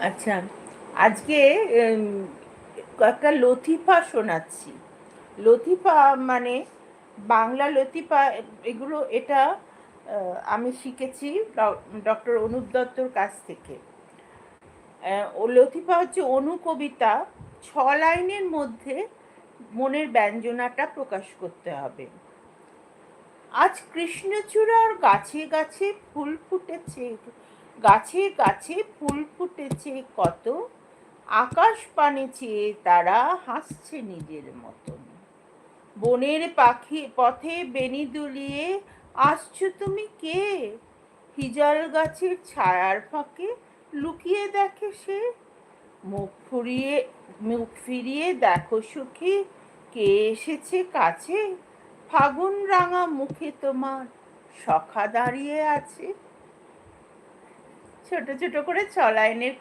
আচ্ছা, আজকে উম, একটা লতিফা শোনাচ্ছি। লতিফা মানে বাংলা লতিফা, আমি শিখেছি ডক্টর অনুপ দত্তর কাছ থেকে। ও লতিফা হচ্ছে অনুকবিতা। 6 লাইনের মধ্যে মনের ব্যঞ্জনাটা প্রকাশ করতে হবে। আজ কৃষ্ণচূড়ার গাছে গাছে ফুল ফুটেছে, গাছে গাছে ফুল ফুটেছে কত, আকাশ পানে চেয়ে তারা হাসছে নিজের মতন। বনের পাখি পথে বেনি দুলিয়ে আসছো তুমি কে, হিজল গাছের ছায়ার ফাঁকে লুকিয়ে দেখে সে। মুখ ফুরিয়ে মুখ ফিরিয়ে দেখো সুখী, কে এসেছে কাছে, ফাগুন রাঙা মুখে তোমার সখা দাঁড়িয়ে আছে। ছোট ছোট করে 6 লাইনের করে